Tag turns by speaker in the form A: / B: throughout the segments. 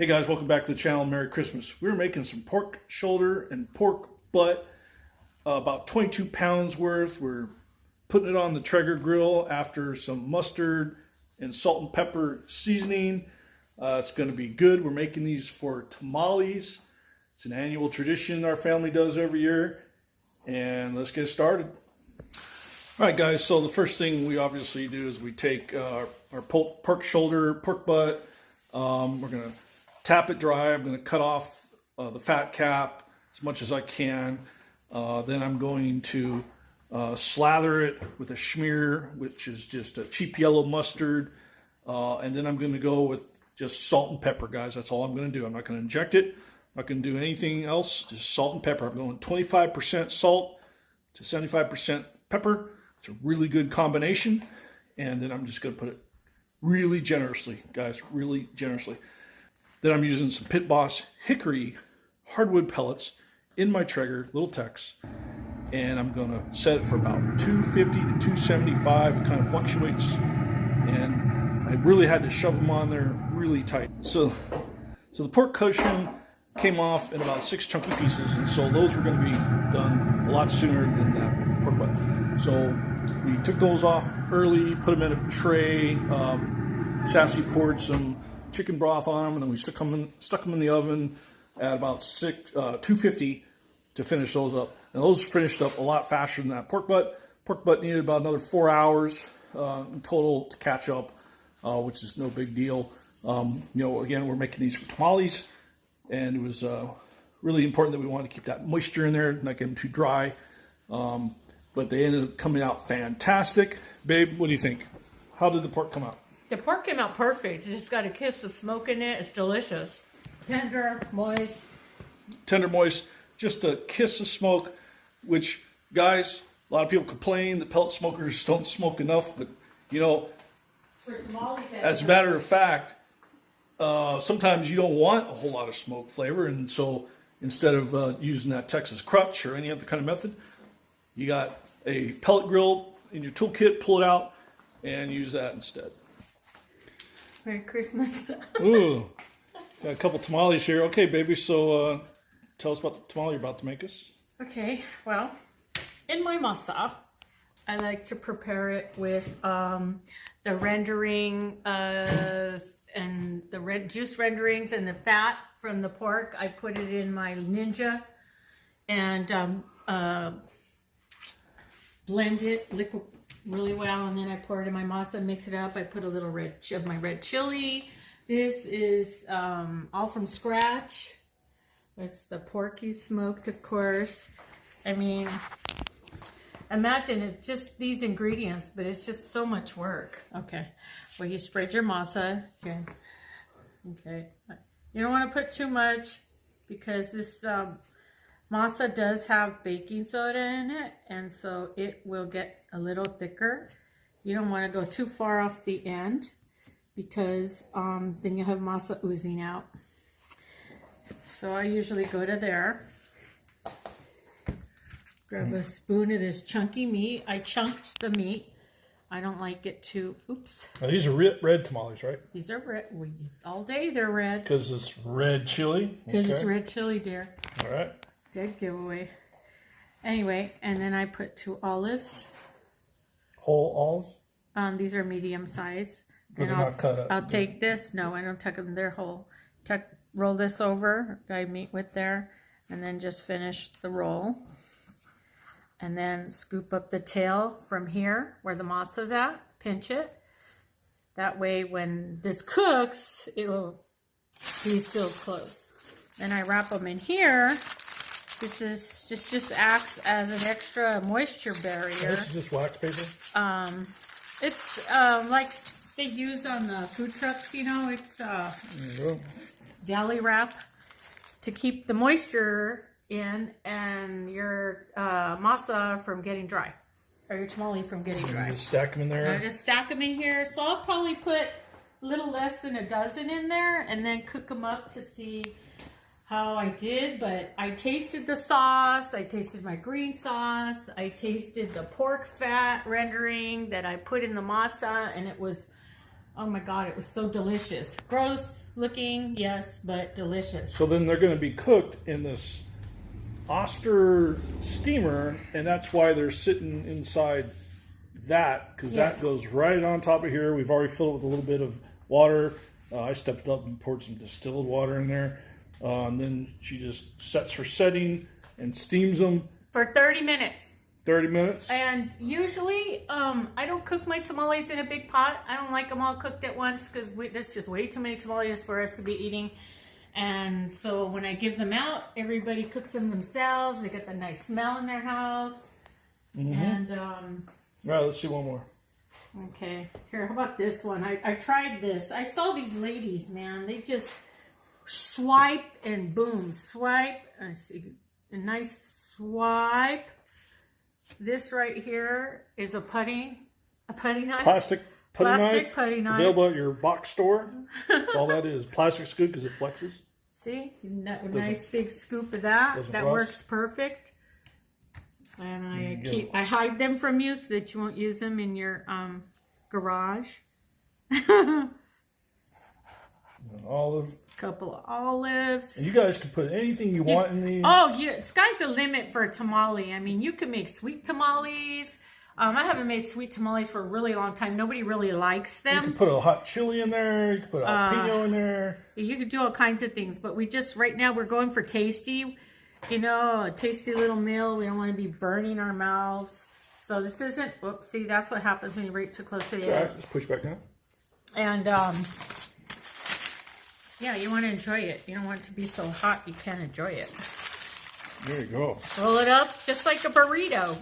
A: Hey guys, welcome back to the channel. Merry Christmas. We're making some pork shoulder and pork butt, about 22 pounds worth. We're putting it on the Traeger grill after some mustard and salt and pepper seasoning. It's going to be good. We're making these for tamales. It's an annual tradition our family does every year. And let's get started. All right, guys, so the first thing we obviously do is we take our pork shoulder, pork butt. We're going to tap it dry. I'm going to cut off the fat cap as much as I can. Then I'm going to slather it with a schmear, which is just a cheap yellow mustard. And then I'm going to go with just salt and pepper, guys. That's all I'm going to do. I'm not going to inject it. I'm not going to do anything else. Just salt and pepper. I'm going 25% salt to 75% pepper. It's a really good combination. And then I'm just going to put it really generously, guys, really generously. Then I'm using some Pit Boss hickory hardwood pellets in my Traeger, little Tex, and I'm going to set it for about 250 to 275. It kind of fluctuates, and I really had to shove them on there really tight. So the pork cushion came off in about 6 chunky pieces, and so those were going to be done a lot sooner than that pork butt. So we took those off early, put them in a tray. Sassy poured some chicken broth on them, and then we stuck them in the oven at about 250 to finish those up. And those finished up a lot faster than that pork butt. Pork butt needed about another 4 hours in total to catch up, which is no big deal. Again, we're making these for tamales, and it was really important that we wanted to keep that moisture in there, not get them too dry. But they ended up coming out fantastic. Babe, what do you think? How did the pork come out?
B: The pork came out perfect. You just got a kiss of smoke in it. It's delicious. Tender, moist.
A: Tender, moist. Just a kiss of smoke, which, guys, a lot of people complain that pellet smokers don't smoke enough. But,
B: For tamales,
A: as a matter of fact, sometimes you don't want a whole lot of smoke flavor. And so instead of using that Texas crutch or any other kind of method, you got a pellet grill in your toolkit, pull it out, and use that instead.
B: Merry Christmas.
A: Ooh, got a couple tamales here. Okay, baby, so tell us about the tamale you're about to make us.
B: Okay, well, in my masa, I like to prepare it with the rendering and the red juice renderings and the fat from the pork. I put it in my Ninja and blend it liquid really well, and then I pour it in my masa, mix it up. I put a little of my red chili. This is all from scratch. It's the pork you smoked, of course. I mean, imagine it's just these ingredients, but it's just so much work. Okay, well, you spread your masa. Okay. You don't want to put too much because this masa does have baking soda in it, and so it will get a little thicker. You don't want to go too far off the end because then you have masa oozing out. So I usually go to there, grab a spoon of this chunky meat. I chunked the meat. I don't like it too, oops.
A: Now, these are red tamales, right?
B: These are red. All day they're red.
A: Because it's red chili?
B: Because it's red chili, dear.
A: All right.
B: Dead giveaway. Anyway, and then I put 2 olives.
A: Whole olives?
B: These are medium size.
A: But they're not cut up.
B: I'll take this. No, I don't tuck them. They're whole. Roll this over. I meat with there. And then just finish the roll. And then scoop up the tail from here where the masa's at. Pinch it. That way when this cooks, it'll be sealed closed. Then I wrap them in here. This is just acts as an extra moisture barrier.
A: This is just wax paper?
B: It's like they use on the food trucks, it's deli wrap to keep the moisture in and your masa from getting dry, or your tamale from getting dry.
A: Just stack them in there?
B: I just stack them in here. So I'll probably put a little less than a dozen in there and then cook them up to see how I did. But I tasted the sauce, I tasted my green sauce, I tasted the pork fat rendering that I put in the masa, and it was Oh my God, it was so delicious. Gross looking, yes, but delicious.
A: So then they're going to be cooked in this Oster steamer, and that's why they're sitting inside that, because that goes right on top of here. We've already filled it with a little bit of water. I stepped up and poured some distilled water in there. And then she just sets her setting and steams them.
B: For 30 minutes.
A: 30 minutes.
B: And usually, I don't cook my tamales in a big pot. I don't like them all cooked at once because that's just way too many tamales for us to be eating. And so when I give them out, everybody cooks them themselves. They get the nice smell in their house. And,
A: Right, let's see one more.
B: okay. Here, how about this one? I tried this. I saw these ladies, man. They just swipe and boom, swipe. I see a nice swipe. This right here is a putty knife.
A: Plastic
B: Plastic
A: putty knife. Available at your box store. That's all that is. Plastic's good because it flexes.
B: See? A nice big scoop of that. That works perfect. And I hide them from you so that you won't use them in your garage.
A: Olive.
B: Couple of olives.
A: And you guys can put anything you want in these.
B: Oh, yeah. Sky's the limit for a tamale. I mean, you can make sweet tamales. I haven't made sweet tamales for a really long time. Nobody really likes them.
A: You can put a hot chili in there. You can put a jalapeno in there.
B: You can do all kinds of things. But right now we're going for tasty. You know, a tasty little meal. We don't want to be burning our mouths. So this isn't, whoops, see, that's what happens when you rate too close to the edge.
A: Right, just push back down.
B: And, yeah, you want to enjoy it. You don't want it to be so hot you can't enjoy it.
A: There you go.
B: Roll it up just like a burrito.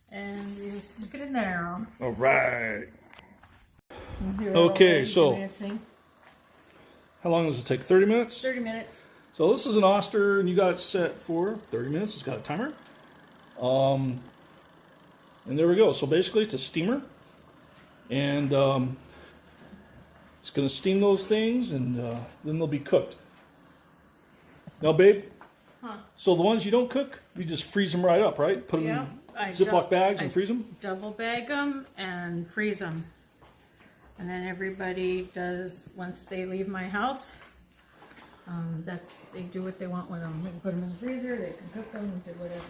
B: And you stick it in there.
A: All right. Okay, so how long does it take? 30 minutes?
B: 30 minutes.
A: So this is an Oster, and you got it set for 30 minutes. It's got a timer. And there we go. So basically, it's a steamer. And it's going to steam those things, and then they'll be cooked. Now, babe, so the ones you don't cook, you just freeze them right up, right? Put them in Ziploc bags and freeze them?
B: Double bag them and freeze them. And then everybody does, once they leave my house, that they do what they want with them. They can put them in the freezer, they can cook them, do whatever.